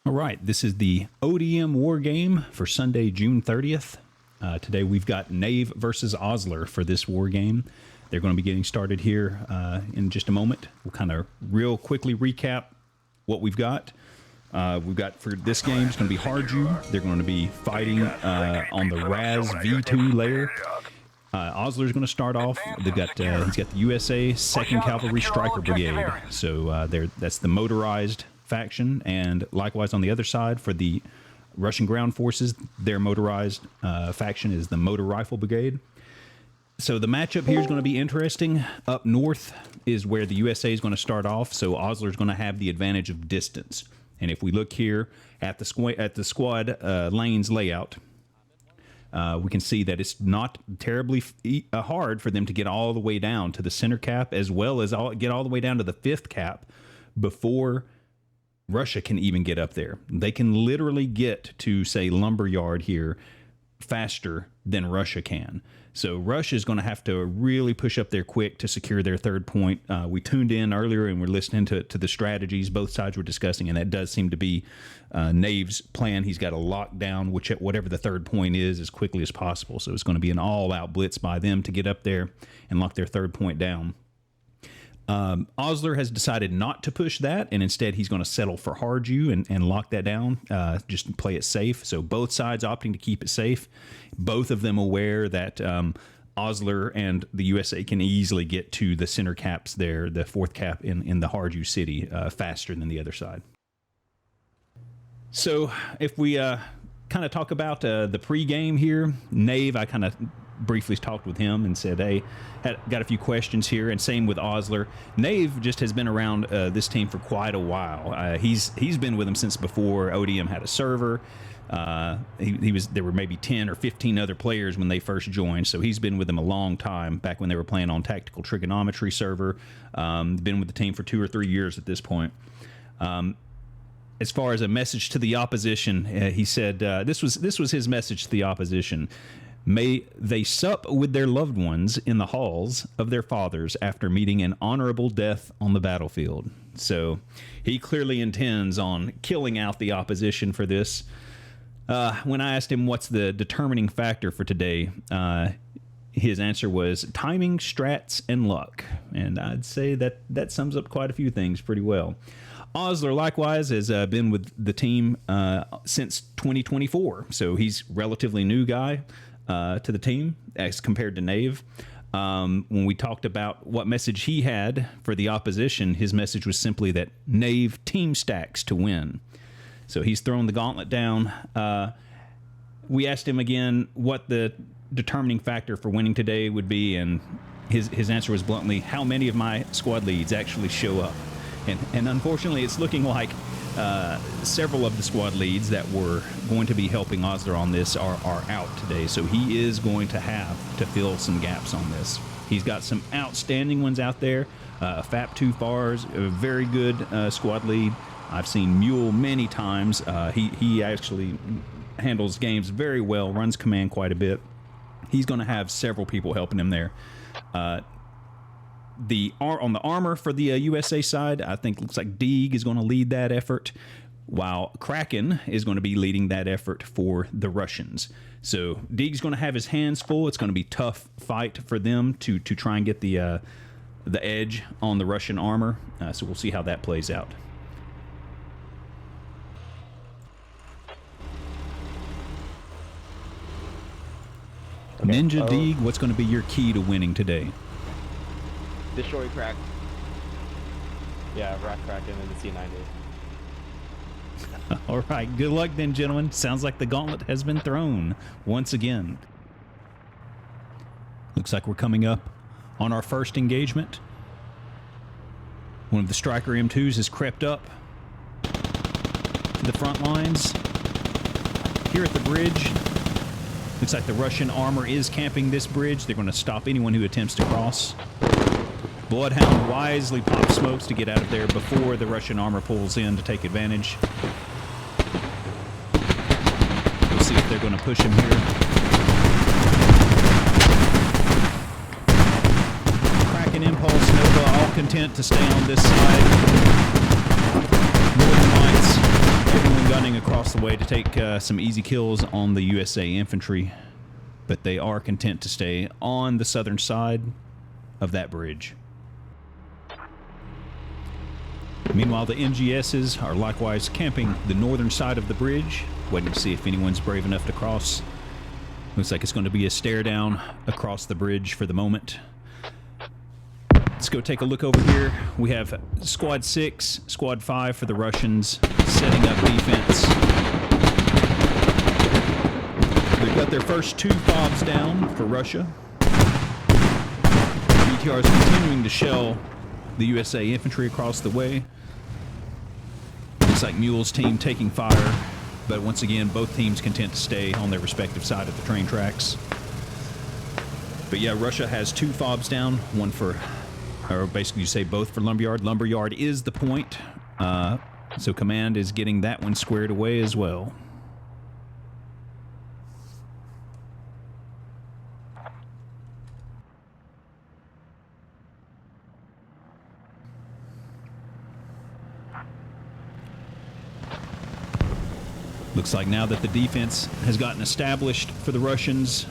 All right, this is the ODM War game for Sunday, June 30th. Today we've got Nave versus Oslir for this war game. They're going to be getting started here in just a moment. We'll kind of real quickly recap what we've got. We've got for this game, it's going to be Harju. They're going to be fighting on the RAASv2 layer. Osler's going to start off. They've got he's got the USA 2nd Cavalry Stryker Brigade. So that's the motorized faction, and likewise on the other side for the Russian ground forces, their motorized faction is the Motor Rifle Brigade. So the matchup here is going to be interesting. Up north is where the USA is going to start off, so Osler is going to have the advantage of distance. And if we look here at the squad lanes layout, we can see that it's not terribly hard for them to get all the way down to the center cap, as well as get all the way down to the 5th cap before Russia can even get up there. They can literally get to, say, Lumberyard here faster than Russia can. So Russia is going to have to really push up there quick to secure their 3rd point. We tuned in earlier and we're listening to the strategies both sides were discussing, and that does seem to be Nave's plan. He's got to lock down whatever the 3rd point is as quickly as possible. So it's going to be an all-out blitz by them to get up there and lock their 3rd point down. Osler has decided not to push that, and instead he's going to settle for Harju and lock that down, just play it safe. So both sides opting to keep it safe. Both of them aware that Osler and the USA can easily get to the center caps there, the 4th cap in the Harju city, faster than the other side. So if we kind of talk about the pregame here, Nave, I kind of briefly talked with him and said, hey, got a few questions here, and same with Osler. Nave just has been around this team for quite a while. He's been with them since before ODM had a server. There were maybe 10 or 15 other players when they first joined, so he's been with them a long time, back when they were playing on Tactical Trigonometry server. Been with the team for 2 or 3 years at this point. As far as a message to the opposition, he said this was his message to the opposition. May they sup with their loved ones in the halls of their fathers after meeting an honorable death on the battlefield. So he clearly intends on killing out the opposition for this. When I asked him what's the determining factor for today, his answer was timing, strats, and luck. And I'd say that sums up quite a few things pretty well. Osler, likewise, has been with the team since 2024, so he's a relatively new guy to the team as compared to Nave. When we talked about what message he had for the opposition, his message was simply that Nave team stacks to win. So he's thrown the gauntlet down. We asked him again what the determining factor for winning today would be, and his answer was bluntly, how many of my squad leads actually show up. And unfortunately, it's looking like several of the squad leads that were going to be helping Osler on this are out today. So he is going to have to fill some gaps on this. He's got some outstanding ones out there. FAP2 Fars, a very good squad lead. I've seen Mule many times. He actually handles games very well, runs command quite a bit. He's going to have several people helping him there. On the armor for the USA side, I think looks like Deeg is going to lead that effort, while Kraken is going to be leading that effort for the Russians. So Deeg's going to have his hands full. It's going to be a tough fight for them to try and get the edge on the Russian armor. So we'll see how that plays out. Okay. Ninja Deeg, what's going to be your key to winning today? Destroy Crack. Yeah, Rack Kraken and the C90. All right, good luck then, gentlemen. Sounds like the gauntlet has been thrown once again. Looks like we're coming up on our first engagement. One of the Stryker M2s has crept up to the front lines. Here at the bridge, looks like the Russian armor is camping this bridge. They're going to stop anyone who attempts to cross. Bloodhound wisely pops smokes to get out of there before the Russian armor pulls in to take advantage. We'll see if they're going to push him here. Kraken, Impulse, Nova, all content to stay on this side. Northern Lights, everyone gunning across the way to take some easy kills on the USA infantry, but they are content to stay on the southern side of that bridge. Meanwhile, the MGSs are likewise camping the northern side of the bridge, waiting to see if anyone's brave enough to cross. Looks like it's going to be a stare down across the bridge for the moment. Let's go take a look over here. We have Squad 6, Squad 5 for the Russians, setting up defense. They've got their first 2 FOBs down for Russia. BTR is continuing to shell the USA infantry across the way. Looks like Mule's team taking fire, but once again, both teams content to stay on their respective side of the train tracks. But yeah, Russia has 2 FOBs down, one for, or basically you say both for Lumberyard. Lumberyard is the point, so Command is getting that one squared away as well. Looks like now that the defense has gotten established for the Russians,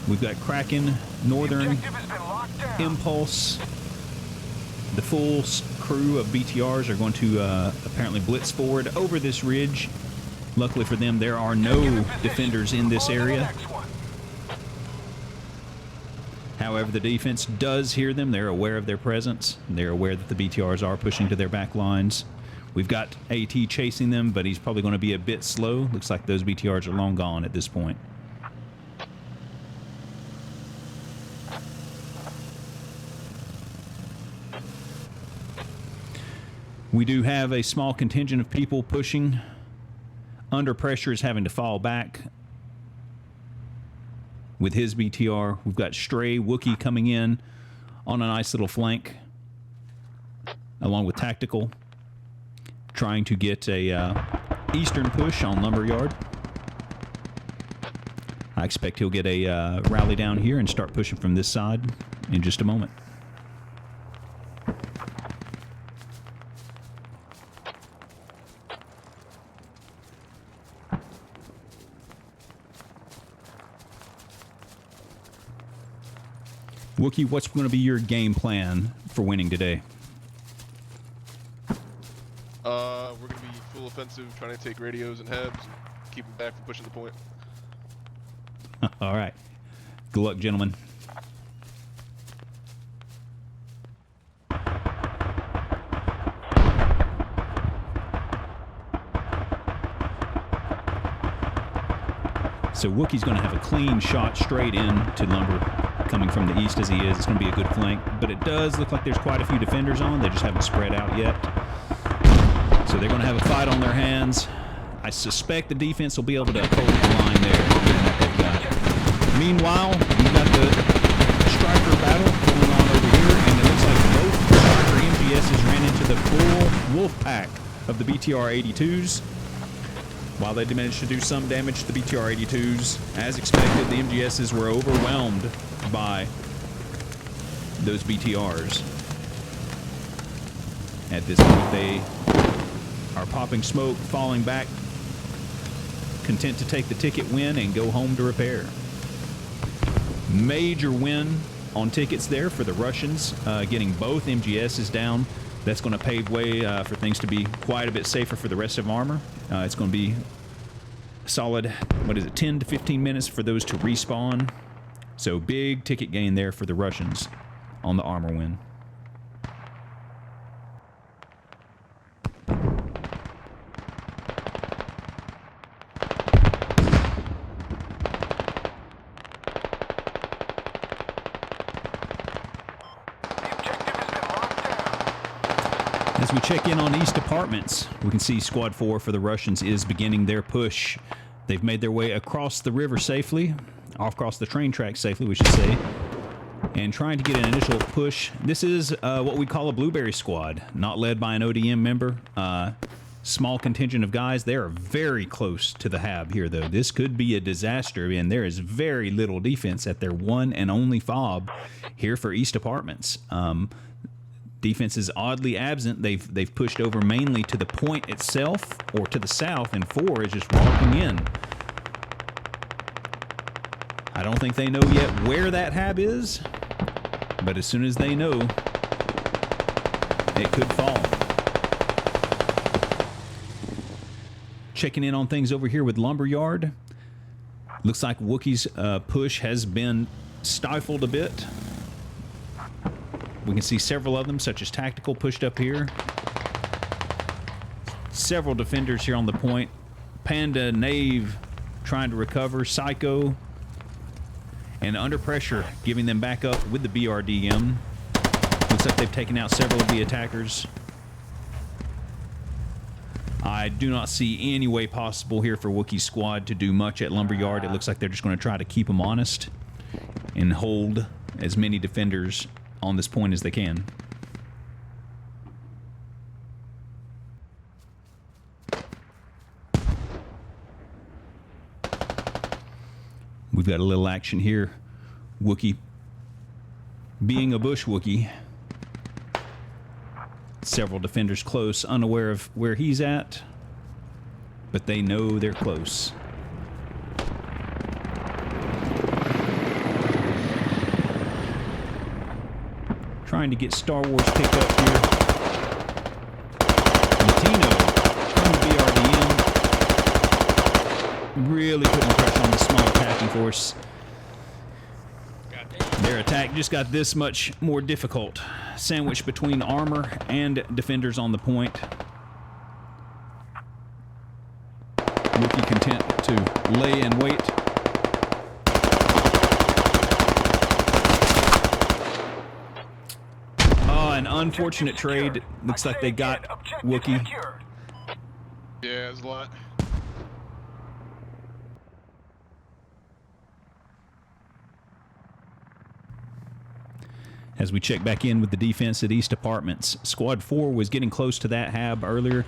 we've got Kraken, Northern, Impulse. The full crew of BTRs are going to apparently blitz forward over this ridge. Luckily for them, there are no defenders in this area. However, the defense does hear them. They're aware of their presence. They're aware that the BTRs are pushing to their back lines. We've got AT chasing them, but he's probably going to be a bit slow. Looks like those BTRs are long gone at this point. We do have a small contingent of people pushing. Under pressure is having to fall back with his BTR. We've got Stray Wookiee coming in on a nice little flank, along with Tactical, trying to get a eastern push on Lumberyard. I expect he'll get a rally down here and start pushing from this side in just a moment. Wookiee, what's going to be your game plan for winning today? We're going to be full offensive, trying to take radios and HABs, and keep them back from pushing the point. All right. Good luck, gentlemen. So Wookiee's going to have a clean shot straight in to Lumber, coming from the east as he is. It's going to be a good flank, but it does look like there's quite a few defenders on. They just haven't spread out yet. So they're going to have a fight on their hands. I suspect the defense will be able to hold the line there. Meanwhile, we've got the Stryker battle going on over here, and it looks like both Stryker MGSs ran into the full Wolfpack of the BTR 82s. While they managed to do some damage to the BTR 82s, as expected, the MGSs were overwhelmed by those BTRs. At this point, they are popping smoke, falling back, content to take the ticket win and go home to repair. Major win on tickets there for the Russians, getting both MGSs down. That's going to pave way for things to be quite a bit safer for the rest of Armor. It's going to be solid, 10 to 15 minutes for those to respawn. So big ticket gain there for the Russians on the Armor win. As we check in on East Apartments, we can see Squad 4 for the Russians is beginning their push. They've made their way across the river safely, across the train track safely, we should say, and trying to get an initial push. This is what we call a Blueberry Squad, not led by an ODM member. Small contingent of guys. They are very close to the HAB here, though. This could be a disaster, and there is very little defense at their one and only FOB here for East Apartments. Defense is oddly absent. They've pushed over mainly to the point itself or to the south, and 4 is just walking in. I don't think they know yet where that HAB is, but as soon as they know, it could fall. Checking in on things over here with Lumberyard. Looks like Wookiee's push has been stifled a bit. We can see several of them, such as Tactical, pushed up here. Several defenders here on the point. Panda, Nave trying to recover. Psycho. And under pressure, giving them back up with the BRDM. Looks like they've taken out several of the attackers. I do not see any way possible here for Wookiee's squad to do much at Lumberyard. It looks like they're just going to try to keep them honest and hold as many defenders on this point as they can. We've got a little action here. Wookiee being a bush Wookiee. Several defenders close, unaware of where he's at, but they know they're close. Trying to get Star Wars picked up here. Latino from the BRDM. Really putting pressure on the small attacking force. Their attack just got this much more difficult. Sandwiched between armor and defenders on the point. Wookiee content to lay and wait. An unfortunate trade. Looks like they got Wookiee. Yeah, it's a lot. As we check back in with the defense at East Apartments, Squad 4 was getting close to that HAB earlier.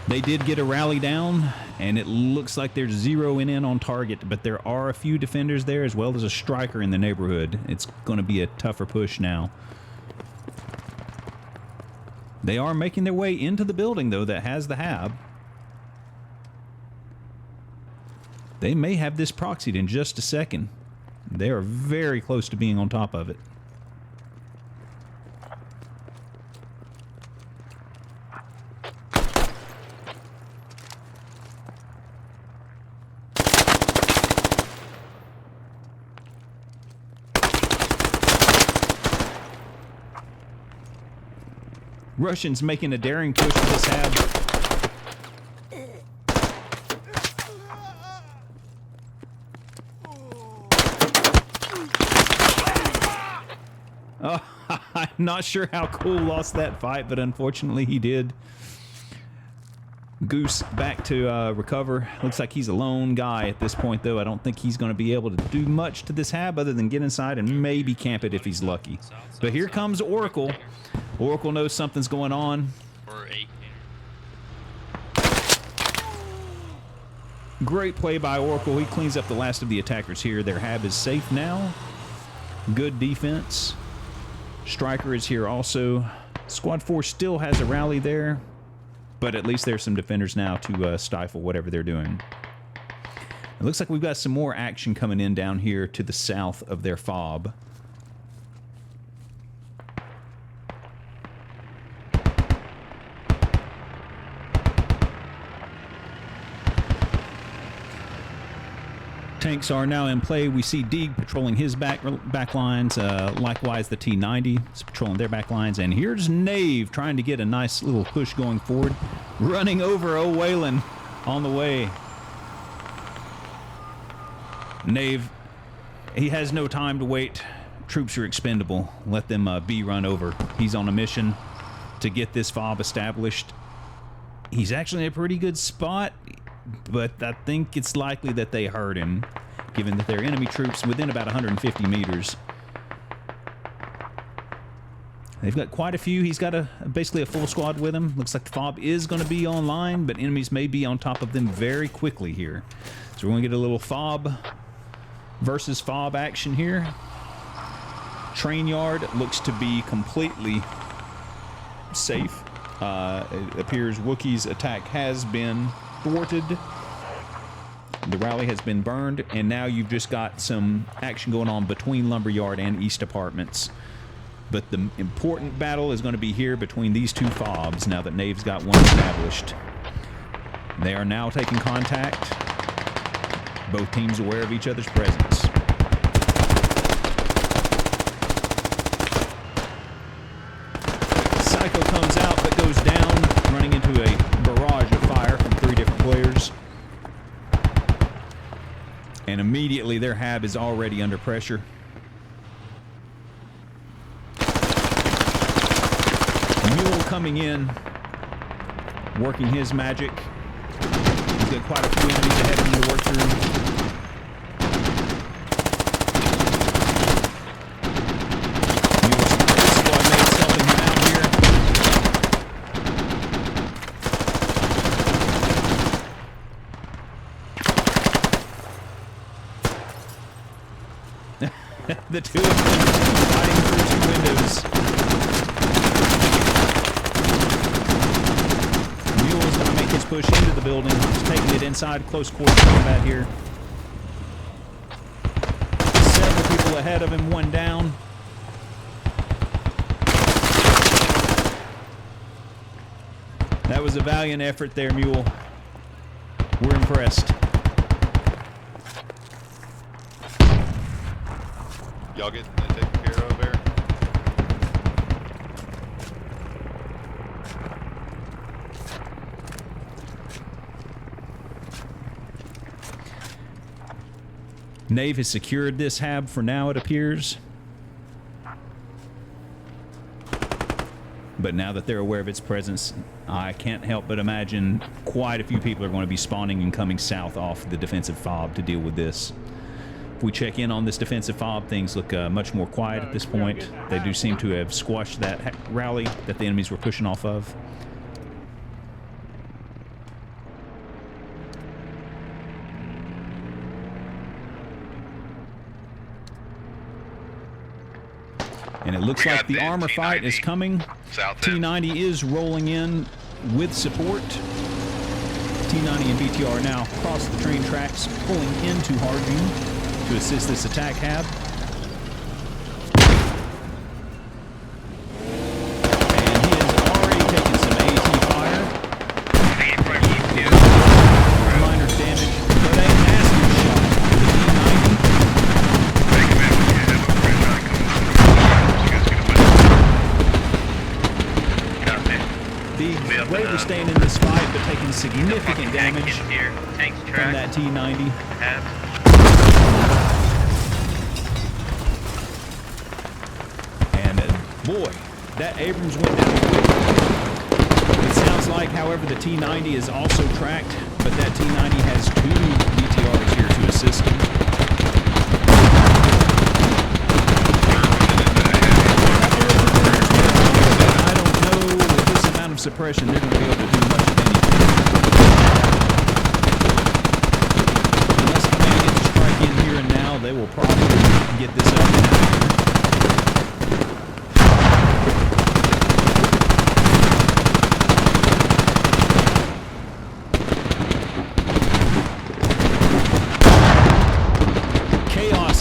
They did get a rally down, and it looks like they're zeroing in on target, but there are a few defenders there as well as a Stryker in the neighborhood. It's going to be a tougher push now. They are making their way into the building, though, that has the HAB. They may have this proxied in just a second. They are very close to being on top of it. Russians making a daring push for this HAB. Oh, I'm not sure how Cool lost that fight, but unfortunately he did. Goose back to recover. Looks like he's a lone guy at this point, though. I don't think he's going to be able to do much to this HAB other than get inside and maybe camp it if he's lucky. But here comes Oracle. Oracle knows something's going on. Great play by Oracle. He cleans up the last of the attackers here. Their HAB is safe now. Good defense. Stryker is here also. Squad 4 still has a rally there, but at least there's some defenders now to stifle whatever they're doing. It looks like we've got some more action coming in down here to the south of their FOB. Tanks are now in play. We see Deeg patrolling his back lines. Likewise, the T-90 is patrolling their back lines. And here's Nave trying to get a nice little push going forward. Running over O'Whalen on the way. Nave, he has no time to wait. Troops are expendable. Let them be run over. He's on a mission to get this FOB established. He's actually in a pretty good spot, but I think it's likely that they heard him, given that they're enemy troops within about 150 meters. They've got quite a few. He's got basically a full squad with him. Looks like the FOB is going to be online, but enemies may be on top of them very quickly here. So we're going to get a little FOB versus FOB action here. Train yard looks to be completely safe. It appears Wookiee's attack has been thwarted. The rally has been burned, and now you've just got some action going on between Lumberyard and East Apartments. But the important battle is going to be here between these two FOBs now that Nave's got one established. They are now taking contact. Both teams aware of each other's presence. Psycho comes out but goes down, running into a barrage of fire from 3 different players. And immediately their HAB is already under pressure. Mule coming in, working his magic. He's got quite a few enemies ahead of him to work through. Mule's squad mates helping him out here. The two of them fighting through 2 windows. Mule is going to make his push into the building. He's taking it inside. Close quarter combat here. Several people ahead of him, 1 down. That was a valiant effort there, Mule. We're impressed. Y'all getting that taken care of there? Nave has secured this HAB for now, it appears. But now that they're aware of its presence, I can't help but imagine quite a few people are going to be spawning and coming south off the defensive FOB to deal with this. If we check in on this defensive FOB, things look much more quiet at this point. They do seem to have squashed that rally that the enemies were pushing off of. And it looks like the armor fight is coming. T90 is rolling in with support. T90 and BTR are now across the train tracks, pulling into Harju to assist this attack HAB. And he has already taken some AT fire. Minor damage, but a massive shot to the T90. The Raver staying in this fight, but taking significant damage from that T90. Boy, that Abrams went down quick. It sounds like, however, the T90 is also tracked, but that T90 has 2 BTRs here to assist him. I don't know, with this amount of suppression, they're going to be able to do much of anything. Unless Command gets a strike in here and now, they will probably get this up and out of here.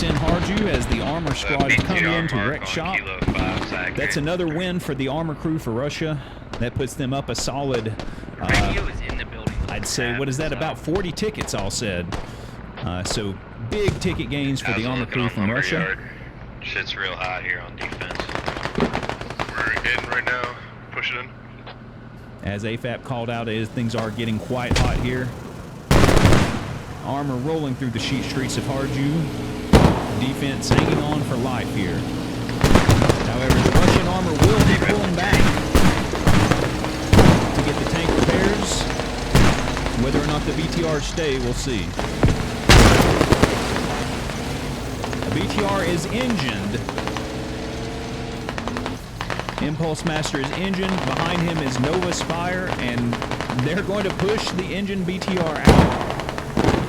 In Harju as the armor squad come in to wreck shop. That's another win for the armor crew for Russia. That puts them up a solid, I'd say, what is that, about 40 tickets all said. So big ticket gains for the armor crew from Russia. Shit's real high here on defense. We're in right now, pushing in. As AFAP called out, things are getting quite hot here. Armor rolling through the streets of Harju. Defense hanging on for life here. However, the Russian armor will be pulling back to get the tank repairs. Whether or not the BTRs stay, we'll see. The BTR is engined. Impulse Master is engined. Behind him is Nova's fire, and they're going to push the engine BTR out.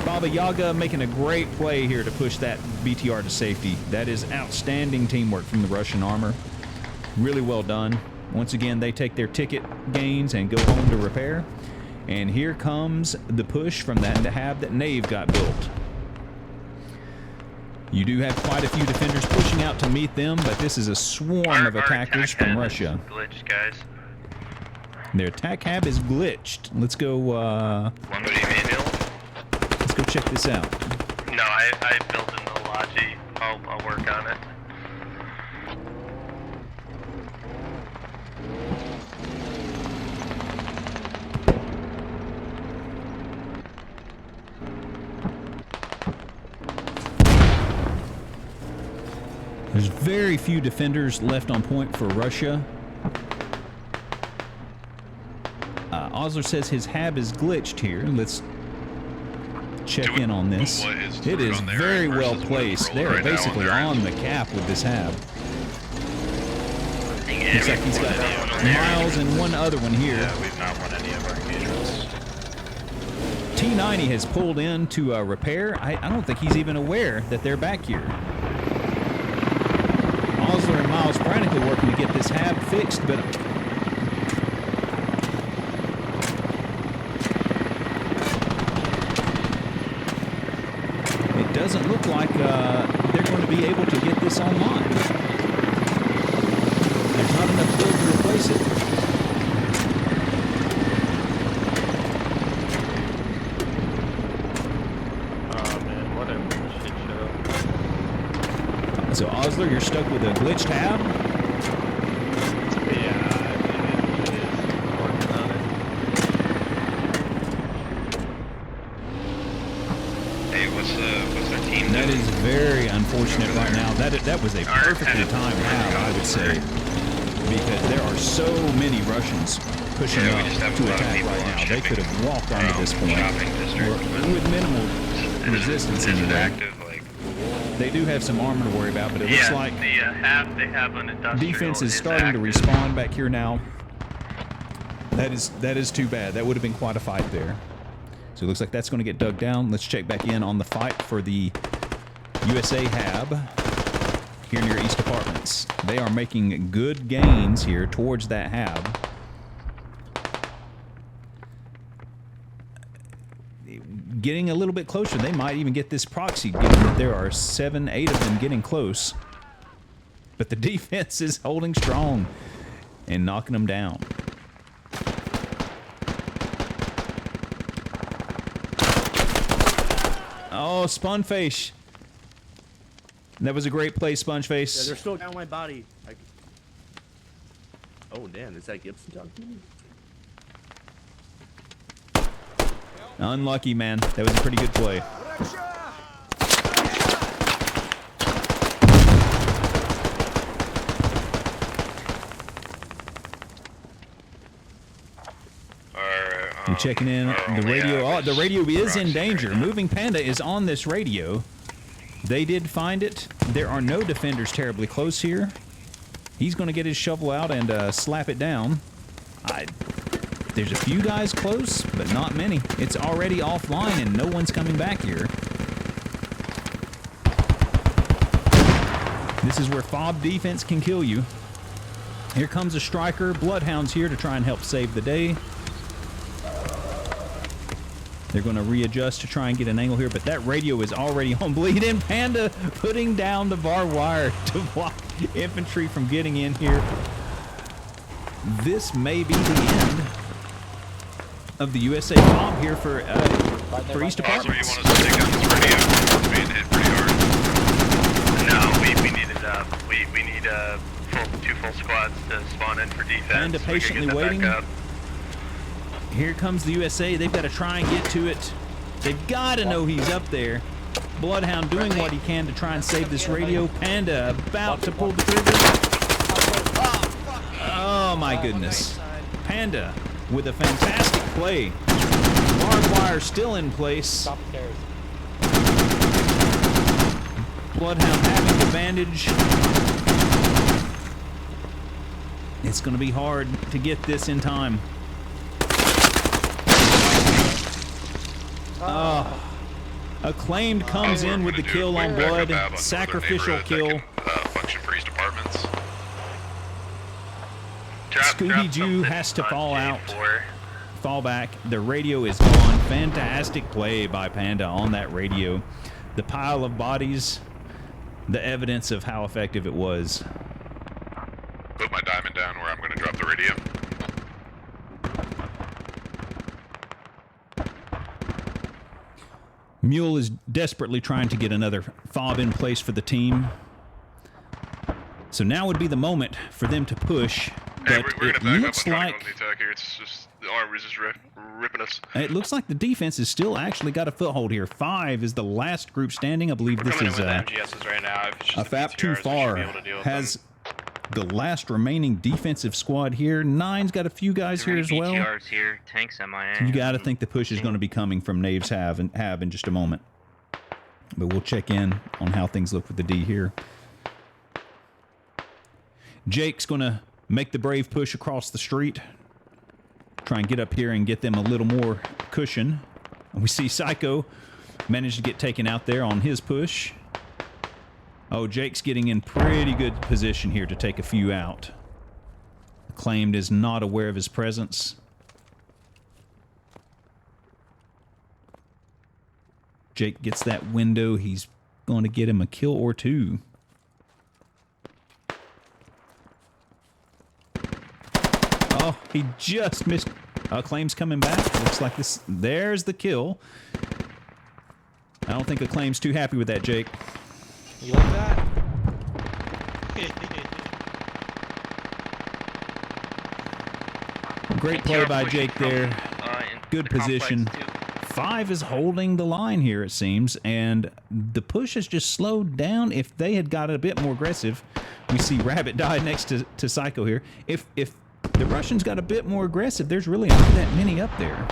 Baba Yaga making a great play here to push that BTR to safety. That is outstanding teamwork from the Russian armor. Really well done. Once again, they take their ticket gains and go home to repair. And here comes the push from that HAB that Nave got built. You do have quite a few defenders pushing out to meet them, but this is a swarm of attackers from Russia. Glitched, guys. Their attack HAB is glitched. Let's go, What do you mean, Neil? let's go check this out. No, I built in the Logi. I'll work on it. There's very few defenders left on point for Russia. Oslir says his HAB is glitched here. Let's check in on this. It is very well placed. They are basically on the cap with this HAB. Looks like he's got Miles and one other one here. Yeah, we've not won any of our engagements. T90 has pulled in to repair. I don't think he's even aware that they're back here. Oslir and Miles frantically working to get this HAB fixed, but it doesn't look like they're going to be able to get this online. There's not enough build to replace it. Oh man, what a shit show. So Oslir, you're stuck with a glitched HAB. Yeah, it is. Working on it. Hey, what's their team That doing? is very unfortunate right now. That was a perfectly timed HAB, I would say, because there are so many Russians pushing Yeah, we up just have to a lot of attack people right on now. They shipping could have walked onto this point shopping district. with minimal resistance Is it anyway. active? Like, They do have some armor to worry about, but it looks like they have an industrial. defense is starting to respawn back here now. That is too bad. That would have been quite a fight there. So it looks like that's going to get dug down. Let's check back in on the fight for the USA HAB here near East Apartments. They are making good gains here towards that HAB. Getting a little bit closer. They might even get this proxy, given that there are 7, 8 of them getting close. But the defense is holding strong and knocking them down. Oh, Spunface. That was a great play, Spongeface. Yeah, they're still down my body. Oh, damn. Is that Gibson talking to me? Unlucky, man. That was a pretty good play. We're checking in the radio. Oh, the radio is in danger. Moving Panda is on this radio. They did find it. There are no defenders terribly close here. He's going to get his shovel out and slap it down. There's a few guys close, but not many. It's already offline and no one's coming back here. This is where FOB defense can kill you. Here comes a Stryker. Bloodhound's here to try and help save the day. They're going to readjust to try and get an angle here, but that radio is already on bleed. And Panda putting down the barbed wire to block infantry from getting in here. This may be the end of the USA FOB here for East Apartments. Also, you want us to take out this radio? It's being hit pretty hard. No, we need two full squads to spawn in for defense. Panda patiently waiting. Here comes the USA. They've got to try and get to it. They've got to know he's up there. Bloodhound doing what he can to try and save this radio. Panda about to pull the trigger. Oh my goodness. Panda with a fantastic play. Barbed wire still in place. Bloodhound having the bandage. It's going to be hard to get this in time. Acclaimed comes in with the kill on Blood. Sacrificial kill. Function for East Apartments. Scooby Jew has to on fall out. J4. Fall back. The radio is gone. Fantastic play by Panda on that radio. The pile of bodies, the evidence of how effective it was. Put my diamond down where I'm going to drop the radio. Mule is desperately trying to get another FOB in place for the team. So now would be the moment for them to push. Hey, But we're it gonna back looks up. I'm trying like to go on the attack here. It's just the armor is just ripping us. it looks like the defense has still actually got a foothold here. 5 is the last group standing. I believe We're this coming is in with MGSs right now. If it's just the FAP too BTRs, we should far. be able to deal with Has them. the last remaining defensive squad here. 9's got a few guys here as well. BTRs here, tanks MIA. You got to think the push is going to be coming from Nave's HAB in just a moment. But we'll check in on how things look with the D here. Jake's going to make the brave push across the street. Try and get up here and get them a little more cushion. And we see Psycho managed to get taken out there on his push. Oh, Jake's getting in pretty good position here to take a few out. Claimed is not aware of his presence. Jake gets that window. He's going to get him a kill or two. Oh, he just missed. Acclaim's coming back. Looks like this. There's the kill. I don't think Acclaim's too happy with that, Jake. You like that? Great play by Jake there. Good position. 5 is holding the line here, it seems, and the push has just slowed down. If they had got a bit more aggressive, we see Rabbit die next to Psycho here. If the Russians got a bit more aggressive, there's really not that many up there.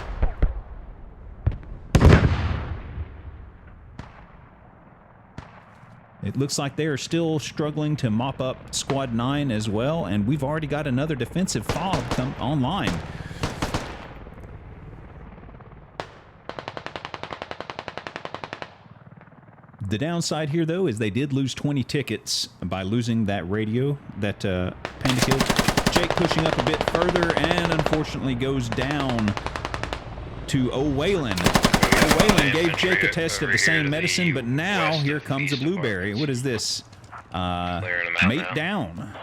It looks like they are still struggling to mop up Squad 9 as well, and we've already got another defensive FOB come online. The downside here, though, is they did lose 20 tickets by losing that radio that Panda killed. Jake pushing up a bit further and unfortunately goes down to O'Whalen. O'Walen gave Jake a test of the same medicine, but now here comes a blueberry. What is this? Mate down.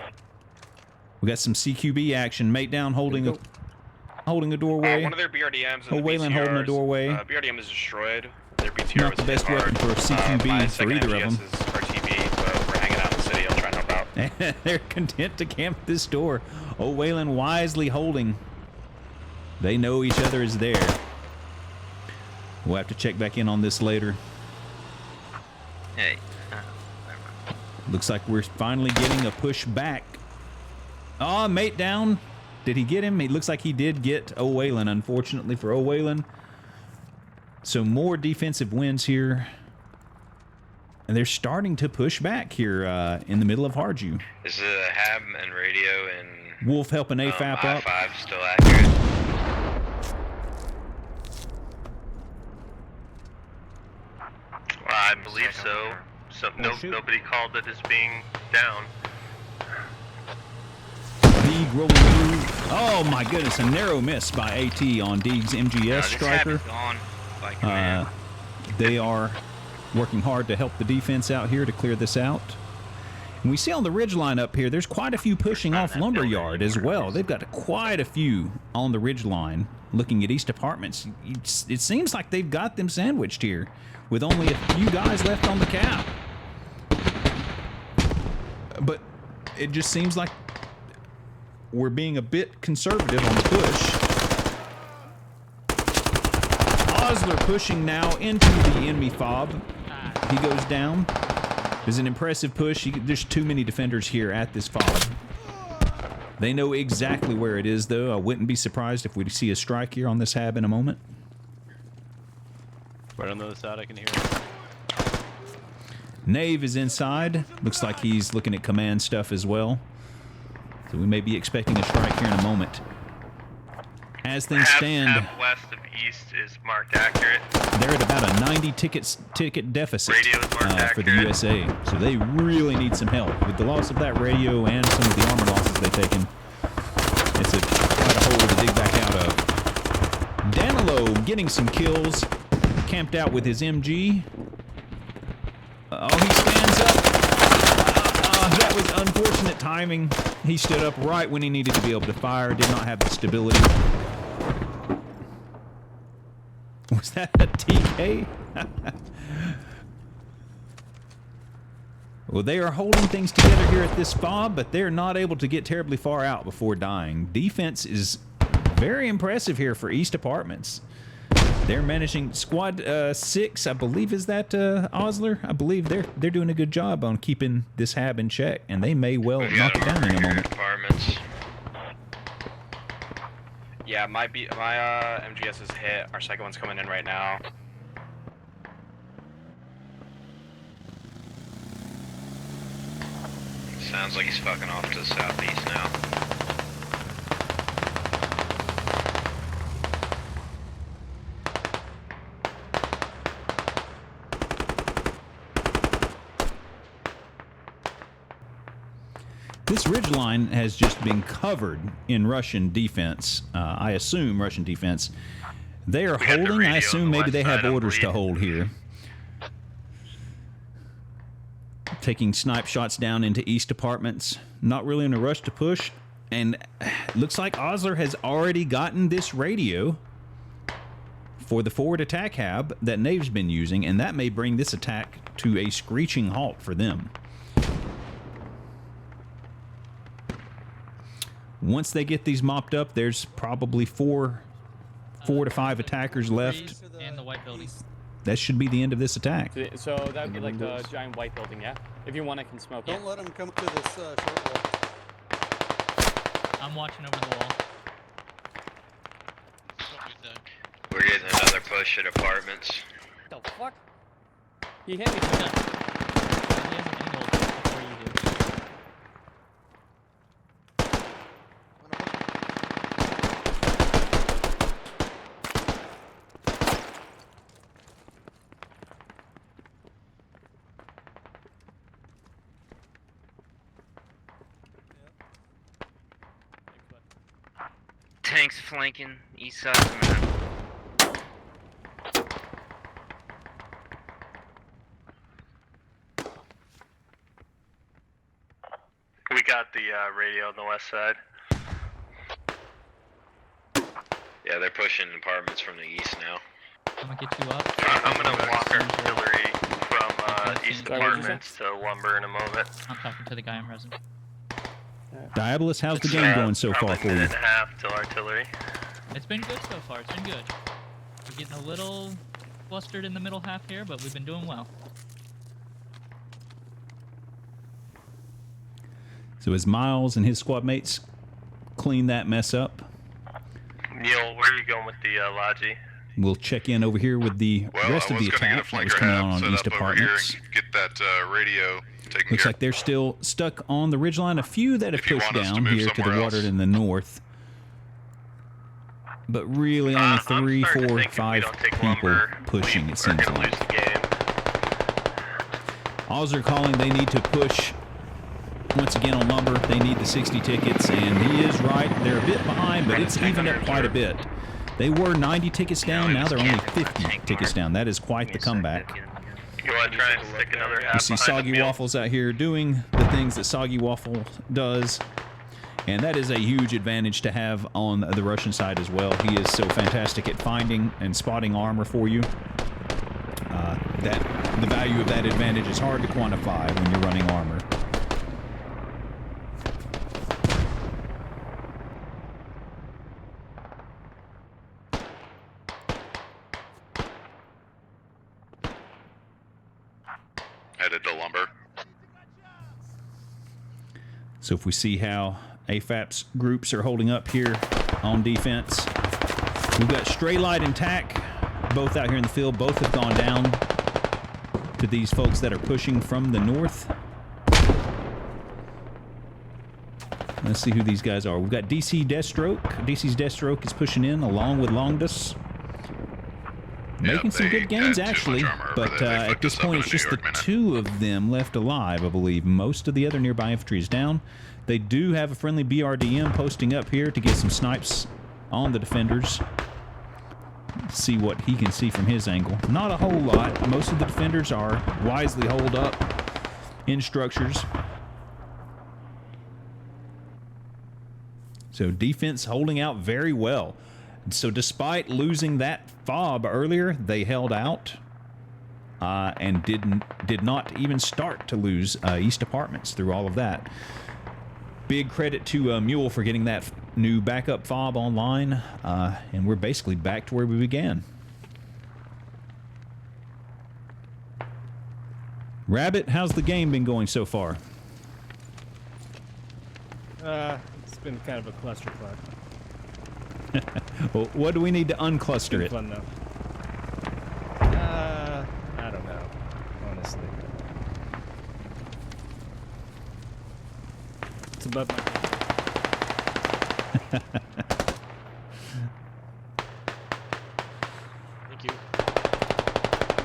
We got some CQB action. Mate down holding a doorway. One of their BRDMs and O'Walen the BTRs, holding a doorway. BRDM is destroyed. Their BTR Not was the best hit weapon hard. for CQB My for second either of MGS them. is RTB, but we're hanging out in the city. I'll try and help out. They're content to camp this door. O'Walen wisely holding. They know each other is there. We'll have to check back in on this later. Hey. Looks like we're finally getting a push back. Oh, mate down. Did he get him? It looks like he did get O'Walen, unfortunately for O'Walen. So more defensive wins here. And they're starting to push back here in the middle of Harju. Is the HAB and radio and Wolf helping AFAP up. I-5 still accurate? Well, I believe so. So nobody called it as being down. Deeg rolling through. Oh my goodness, a narrow miss by AT on Deeg's MGS Stryker. They are working hard to help the defense out here to clear this out. And we see on the ridge line up here, there's quite a few pushing off Lumberyard as well. They've got quite a few on the ridge line. Looking at East Apartments, it seems like they've got them sandwiched here with only a few guys left on the cap. But it just seems like we're being a bit conservative on the push. Oslir pushing now into the enemy FOB. He goes down. There's an impressive push. There's too many defenders here at this FOB. They know exactly where it is, though. I wouldn't be surprised if we see a strike here on this HAB in a moment. Right on the other side, I can hear him. Nave is inside. Looks like he's looking at command stuff as well. So we may be expecting a strike here in a moment. As things stand, HAB west of east is marked accurate. they're at about a 90 ticket deficit Radio is marked for the accurate. USA. So they really need some help. With the loss of that radio and some of the armor losses they've taken, It's quite a hole to dig back out of. Danilo getting some kills. Camped out with his MG. Oh, he stands up. That was unfortunate timing. He stood up right when he needed to be able to fire. Did not have the stability. Was that a TK? Well, they are holding things together here at this FOB, but they're not able to get terribly far out before dying. Defense is very impressive here for East Apartments. They're managing squad 6, I believe, is that Oslir? I believe they're doing a good job on keeping this HAB in check, and they may well knock it down in a moment. Apartments. Yeah, my MGS is hit. Our second one's coming in right now. Sounds like he's fucking off to the southeast now. This ridgeline has just been covered in Russian defense. I assume Russian defense. They are holding. I assume maybe they have orders to hold here. Taking snipe shots down into East Apartments. Not really in a rush to push. And looks like Oslir has already gotten this radio for the forward attack HAB that Nave's been using, and that may bring this attack to a screeching halt for them. Once they get these mopped up, there's probably four to five attackers left. And the white building. That should be the end of this attack. So that would be like the giant white building, yeah? If you want, I can smoke it. Don't let them come to this short wall. I'm watching over the wall. We're getting another push at Apartments. What the fuck? He hit me. He has an angle before you do. Tanks flanking east side of the map. We got the radio on the west side. Yeah, they're pushing Apartments from the east now. I'm gonna get you up. I'm gonna walk artillery from East Apartments to Lumber in a moment. I'm talking to the guy in resin. Diabolus, how's the game going so far for you? Probably a minute and a half till artillery. It's been good so far. It's been good. We're getting a little flustered in the middle half here, but we've been doing well. So as Miles and his squad mates clean that mess up, Neil, where are you going with the Logi? we'll check in over here with the rest of the attack that was coming on East Apartments. Get that radio taken Looks care. like they're still stuck on the ridgeline. A few that have If you pushed want us to down move here to the somewhere water else. in the north. But really only 3, 4, 5 people pushing, it seems like. Oslir calling they need to push once again on Lumber. They need the 60 tickets, and he is right. They're a bit behind, but it's evened up quite a bit. They were 90 tickets down, now they're only 50 tickets down. That is quite the comeback. You want to try and stick another You see Soggy Waffles out here doing the things that Soggy Waffle does. And that is a huge advantage to have on the Russian side as well. He is so fantastic at finding and spotting armor for you. The value of that advantage is hard to quantify when you're running armor. Headed to Lumber. So if we see how AFAP's groups are holding up here on defense, we've got Stray Light and Tack both out here in the field. Both have gone down to these folks that are pushing from the north. Let's see who these guys are. We've got DC Deathstroke. DC's Deathstroke is pushing in along with Longdus. Making some they good gains, had too actually, much armor over but there. They at fucked this us up in point, a it's New just the York minute. 2 of them left alive, I believe. Most of the other nearby infantry is down. They do have a friendly BRDM posting up here to get some snipes on the defenders. See what he can see from his angle. Not a whole lot. Most of the defenders are wisely holed up in structures. So defense holding out very well. So despite losing that FOB earlier, they held out and did not even start to lose East Apartments through all of that. Big credit to Mule for getting that new backup FOB online, and we're basically back to where we began. Rabbit, how's the game been going so far? It's been kind of a clusterfuck. Well, what do we need to uncluster it? Fun though. I don't know, honestly. It's above my. Thank you.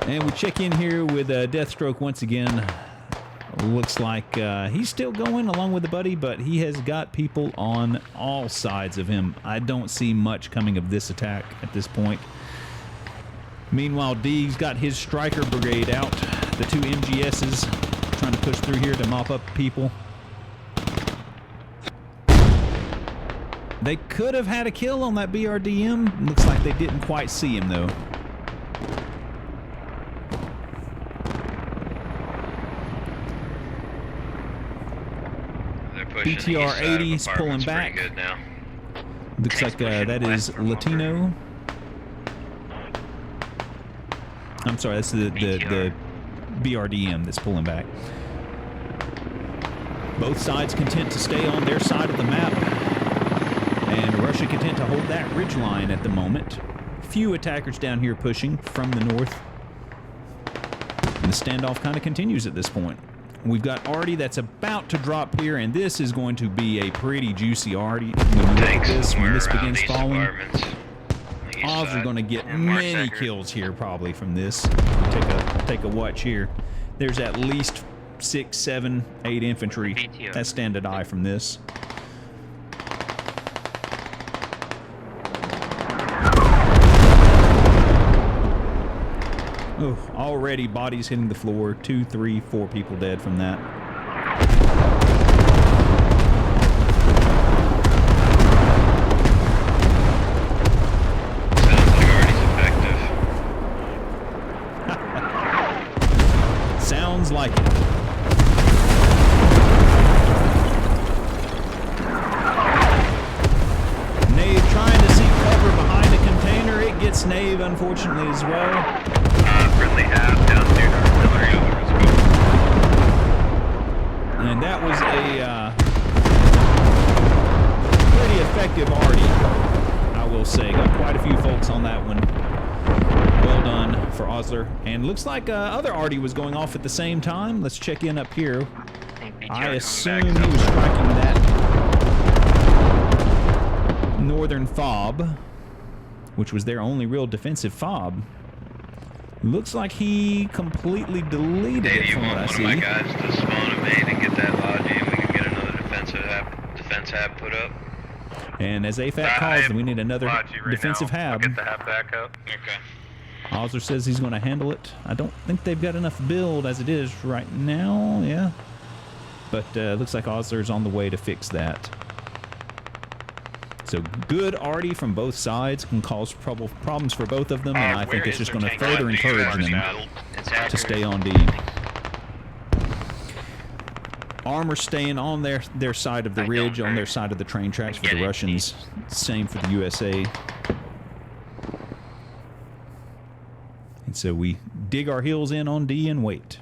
And we check in here with Deathstroke once again. Looks like he's still going along with the buddy, but he has got people on all sides of him. I don't see much coming of this attack at this point. Meanwhile, D's got his Stryker brigade out. The 2 MGSs trying to push through here to mop up people. They could have had a kill on that BRDM. Looks like they didn't quite see him, though. BTR 80 is pulling back. Good now. Looks like that is Latino. I'm sorry, that's the BRDM that's pulling back. Both sides content to stay on their side of the map, and Russia content to hold that ridge line at the moment. Few attackers down here pushing from the north, and the standoff kind of continues at this point. We've got Artie that's about to drop here, and this is going to be a pretty juicy Artie. When you look at this, when this begins falling, Oz are going to get many kills here probably from this. Take a watch here. There's at least 6, 7, 8 infantry that stand to die from this. Oh, already bodies hitting the floor. 2, 3, 4 people dead from that. Sounds like it. Nave trying to seek cover behind a container. It gets Nave, unfortunately, as well. Friendly HAB down near artillery over as well. And that was a pretty effective Artie, I will say. Got quite a few folks on that one. Well done for Oslir. And looks like other Artie was going off at the same time. Let's check in up here. I assume he was striking that northern FOB, which was their only real defensive FOB. Looks like he completely deleted it from what I see. One of my guys to spawn a main and get that logi, and we can get another defense hab put up. And as AFAT calls, we need another defensive HAB. Get the HAB back up. Okay. Osler says he's going to handle it. I don't think they've got enough build as it is right now. Yeah. But looks like Osler's on the way to fix that. So good Artie from both sides can cause problems for both of them, and I think it's just going to further encourage them to stay on D. Armor staying on their side of the ridge, on their side of the train tracks for the Russians. Same for the USA. And so we dig our heels in on D and wait.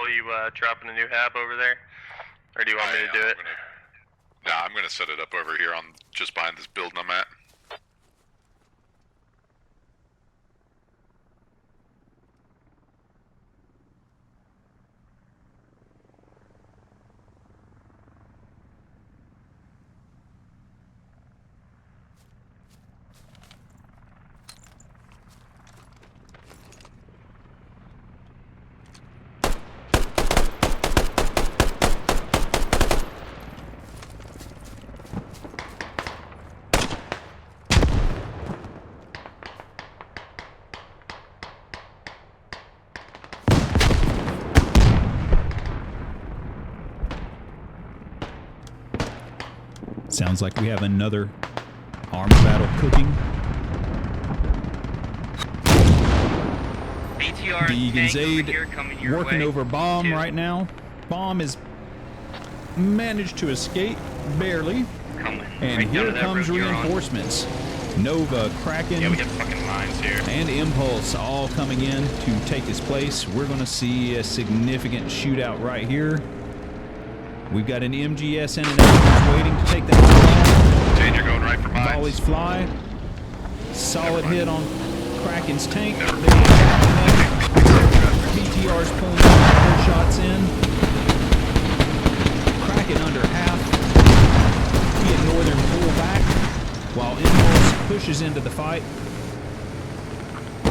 Paul, you dropping a new hab over there? Or do you want me to do it? Nah, I'm gonna set it up over here on just behind this building I'm at. Sounds like we have another armor battle cooking. BTR Deegan's aid working way. over Bomb right now. Bomb has managed to escape, barely. And right here down to that comes road you're on. reinforcements. Nova, Kraken, Yeah, we got fucking lines here. and Impulse all coming in to take his place. We're going to see a significant shootout right here. We've got an MGS and an ambulance waiting to take that. Danger going right for mines. Volleys fly. Solid hit on Kraken's tank. There BTR's pulling their shots in. Kraken under half. He and Northern pull back while Impulse pushes into the fight.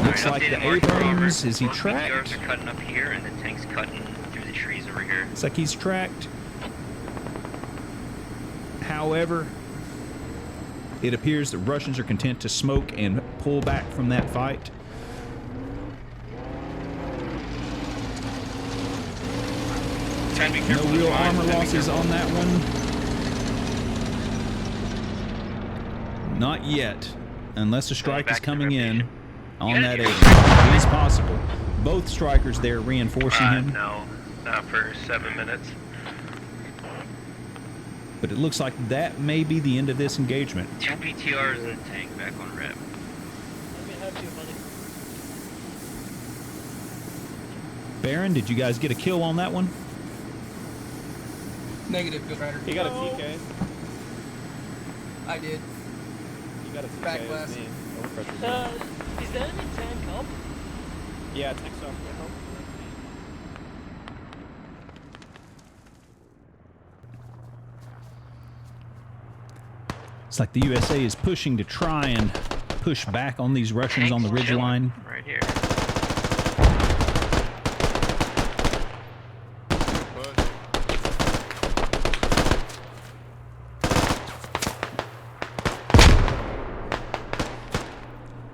Looks like the Abrams, is he tracked? BTRs are cutting up here and the tank's cutting through the trees over here. Looks like he's tracked. However, it appears the Russians are content to smoke and pull back from that fight. No real armor losses on that one. Not yet, unless a strike is coming in on that aid. It is possible. Both strikers there reinforcing him. No, not for 7 minutes. But it looks like that may be the end of this engagement. 2 BTRs in the tank back on rep. Let me have you, buddy. Baron, did you guys get a kill on that one? Negative, Ghost Rider. He got a TK. I did. You got a TK. Back it was blast. me. Overpressure. Is the enemy tank help? Yeah, tank stuff. Help. It's like the USA is pushing to try and push back on these Russians on the ridge line. Right here.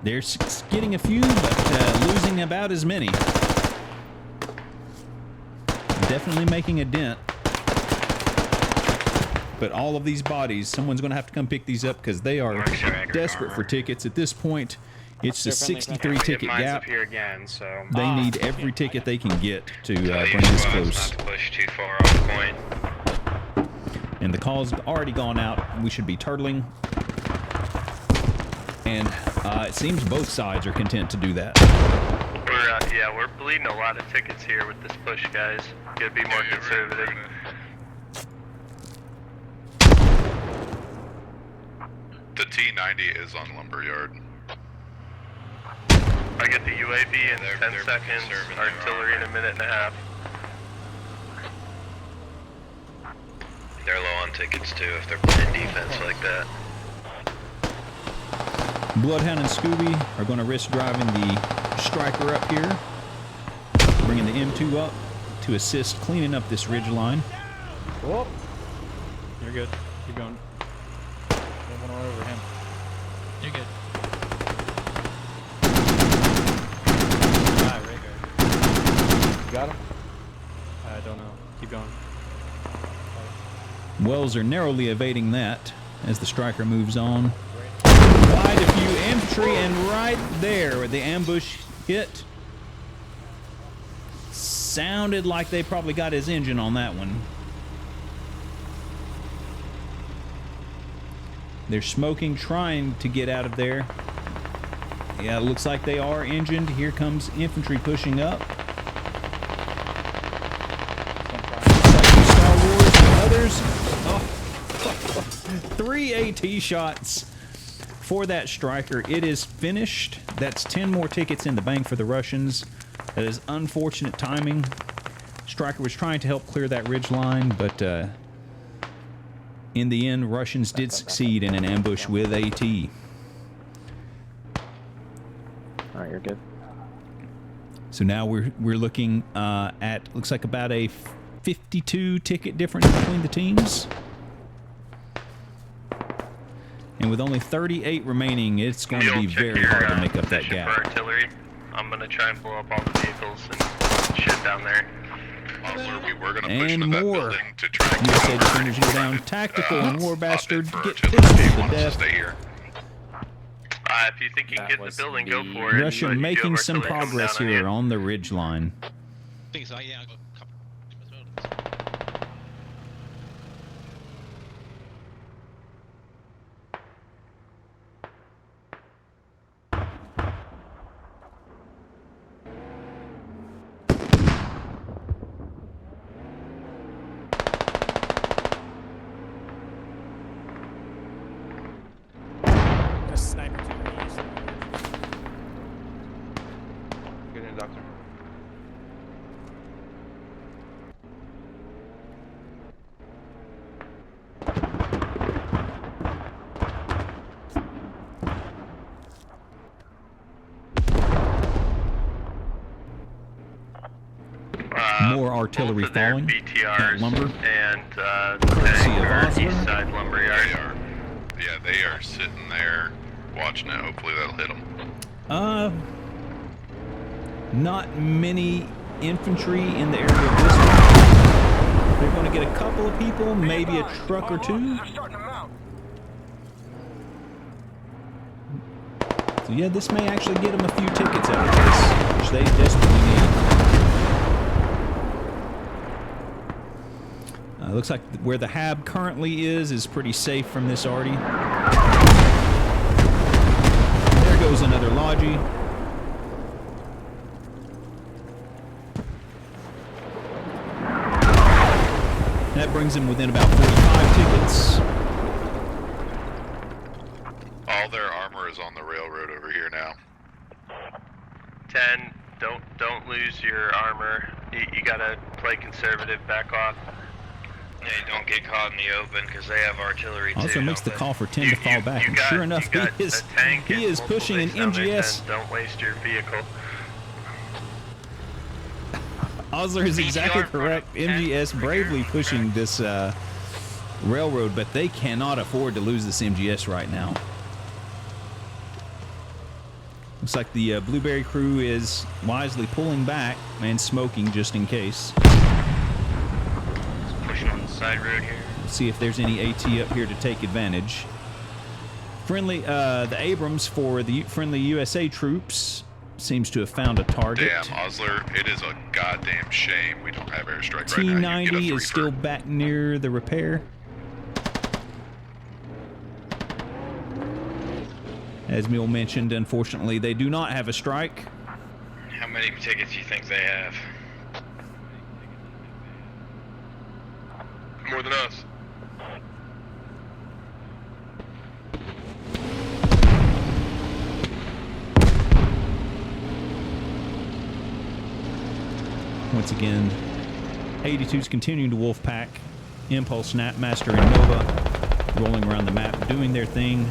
They're getting a few, but losing about as many. Definitely making a dent. But all of these bodies, someone's going to have to come pick these up because they are desperate for tickets. At this point, it's a 63 ticket gap. Here again, so. They need every ticket they can get to bring this close. Not to push too far off point. And the call's already gone out. We should be turtling. And it seems both sides are content to do that. Yeah, we're bleeding a lot of tickets here with this push, guys. Gotta be more conservative. The T-90 is on Lumberyard. I get the UAV in 10 seconds, artillery in a minute and a half. They're low on tickets too if they're playing defense like that. Bloodhound and Scooby are going to risk driving the Stryker up here, bringing the M2 up to assist cleaning up this ridge line. Whoop. You're good. Keep going. Don't want to run over him. You're good. Ah, right there. You got him? I don't know. Keep going. Wells are narrowly evading that as the Stryker moves on. Quite a few infantry, and right there where the ambush hit, sounded like they probably got his engine on that one. They're smoking, trying to get out of there. Yeah, it looks like they are engined. Here comes infantry pushing up. brothers. Oh. 3 AT shots for that Stryker. It is finished. That's 10 more tickets in the bank for the Russians. That is unfortunate timing. Stryker was trying to help clear that ridge line, but in the end, Russians did succeed in an ambush with AT. All right, you're good. So now we're looking at, looks like about a 52 ticket difference between the teams. And with only 38 remaining, it's going to be very hard to make up that gap. For artillery. I'm gonna try and blow up all the vehicles and shit down there. Oslir, we were gonna push And into that more building to try and USA get over defenders and go try down. to, Tactical and War stop Bastard it for get artillery. pistoled They to want us to death. stay here. If you think you can get in the building, go for it. Russia but you do making have some artillery coming progress down on here you. on the ridge line. I think so, yeah, I got a couple as well. A sniper to the east. Get in, doctor. More artillery both of their falling. BTRs That lumber. and Courtesy of their Oslir. east side lumber yard. They are, yeah, they are sitting there watching it. Hopefully that'll hit them. Not many infantry in the area of this one. They're going to get a couple of people, maybe a truck or two. So yeah, this may actually get them a few tickets out of this, which they desperately need. Looks like where the HAB currently is pretty safe from this already. There goes another Logi. That brings him within about 45 tickets. All their armor is on the railroad over here now. 10, don't lose your armor. You gotta play conservative, back off. Yeah, you don't get caught in the open because they have artillery too. Also makes the don't call for 10 to fall back. And sure enough, he is pushing an MGS. Don't waste your vehicle. Oslir is exactly correct. MGS bravely pushing this railroad, but they cannot afford to lose this MGS right now. Looks like the Blueberry crew is wisely pulling back and smoking just in case. Pushing on the side road here. Let's see if there's any AT up here to take advantage. Friendly, the Abrams for the friendly USA troops seems to have found a target. Damn, Oslir, it is a goddamn shame we don't have airstrike right now. You get a T-90 is 3 still for- back near the repair. As Mule mentioned, unfortunately, they do not have a strike. How many tickets do you think they have? More than us. Once again, 82's continuing to Wolfpack. Impulse, Snapmaster, and Nova rolling around the map, doing their thing.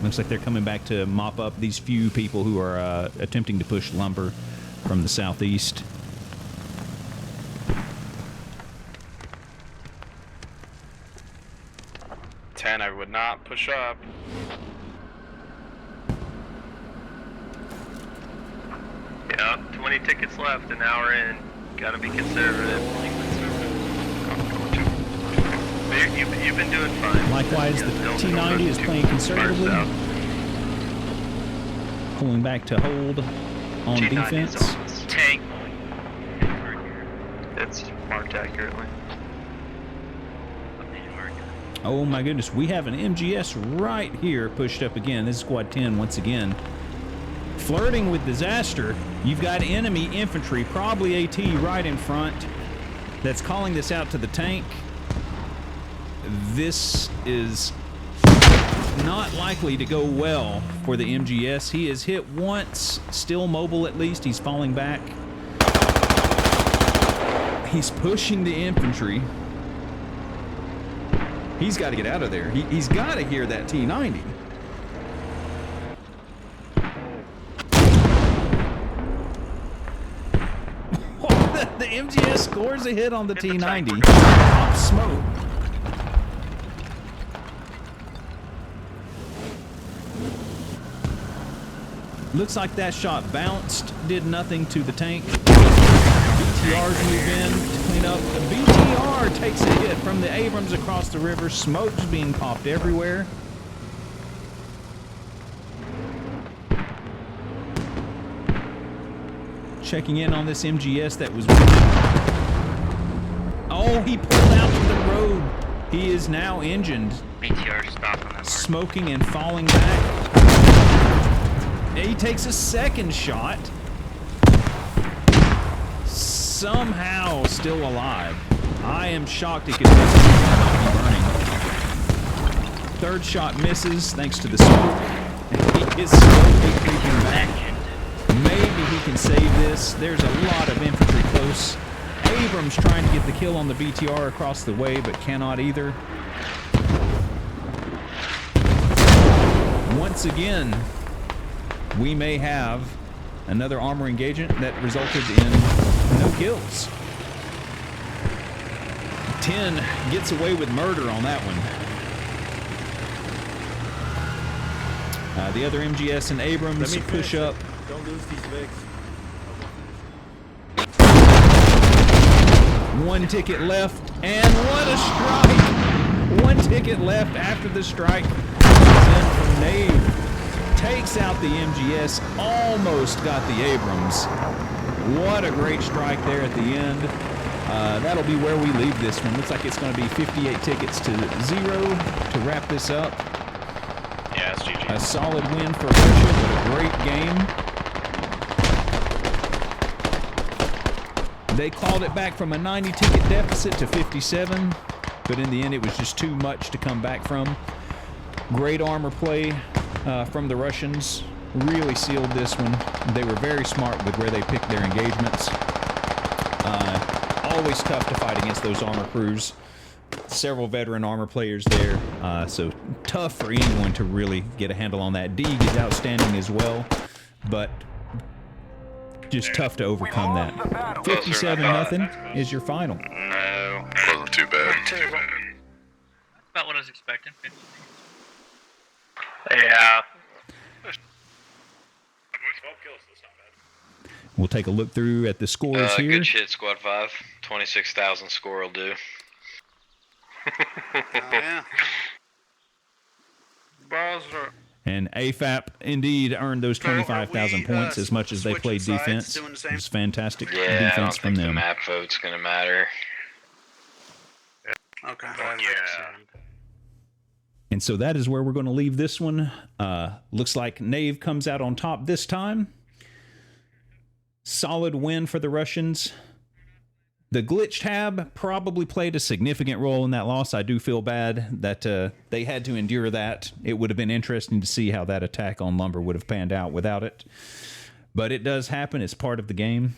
Looks like they're coming back to mop up these few people who are attempting to push lumber from the southeast. I would not push up. Yeah, 20 tickets left, an hour in. Gotta be conservative. You've been doing fine. Likewise, the T-90 is playing conservatively, pulling back to hold on defense. Tank. It's marked accurately. Oh my goodness, we have an MGS right here pushed up again. This is Squad 10 once again. Flirting with disaster. You've got enemy infantry, probably AT right in front, that's calling this out to the tank. this is not likely to go well for the MGS. He is hit once, still mobile at least. He's falling back. He's pushing the infantry. He's got to get out of there. He's got to hear that T90. The MGS scores a hit on the T90. Pop smoke. Looks like that shot bounced, did nothing to the tank. BTRs move in to clean up. The BTR takes a hit from the Abrams across the river. Smoke's being popped everywhere. Checking in on this MGS that was... Oh, he pulled out to the road. He is now engined. BTR stop on that. Smoking and falling back. He takes a second shot. Somehow still alive. I am shocked he could not be burning. Third shot misses thanks to the smoke. He is slowly creeping back. Maybe he can save this. There's a lot of infantry close. Abrams trying to get the kill on the BTR across the way, but cannot either. Once again, we may have another armor engagement that resulted in no kills. 10 gets away with murder on that one. The other MGS and Abrams push up. Don't lose these Vics. One ticket left, and what a strike! One ticket left after the strike. In from Nave. Takes out the MGS, almost got the Abrams. What a great strike there at the end. That'll be where we leave this one. Looks like it's going to be 58 tickets to 0 to wrap this up. Yeah, it's GG. A solid win for Russia, but a great game. They clawed it back from a 90 ticket deficit to 57, but in the end it was just too much to come back from. Great armor play from the Russians. Really sealed this one. They were very smart with where they picked their engagements. Always tough to fight against those armor crews. Several veteran armor players there, so tough for anyone to really get a handle on that. Deeg is outstanding as well, but just tough to overcome that. 57-0 is your final. No, wasn't too bad. About what I was expecting. Yeah. We'll take a look through at the scores here. Good shit, Squad 5. 26,000 score will do. Yeah. And AFAP indeed earned those 25,000 points as much as they played defense. It was fantastic defense from them. The map vote's gonna matter. Okay. Yeah. And so that is where we're going to leave this one. Looks like Nave comes out on top this time. Solid win for the Russians. The glitched HAB probably played a significant role in that loss. I do feel bad that they had to endure that. It would have been interesting to see how that attack on Lumber would have panned out without it. But it does happen. It's part of the game.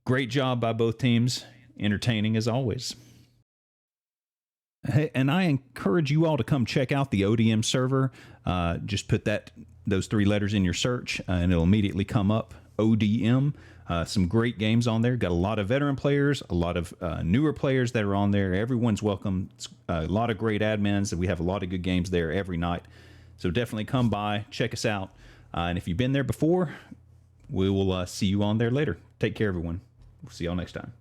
Great job by both teams. Entertaining as always. Hey, and I encourage you all to come check out the ODM server. Just put those 3 letters in your search, and it'll immediately come up. ODM. Some great games on there. Got a lot of veteran players, a lot of newer players that are on there. Everyone's welcome. It's a lot of great admins. We have a lot of good games there every night. So definitely come by, check us out. And if you've been there before, we will see you on there later. Take care, everyone. We'll see y'all next time.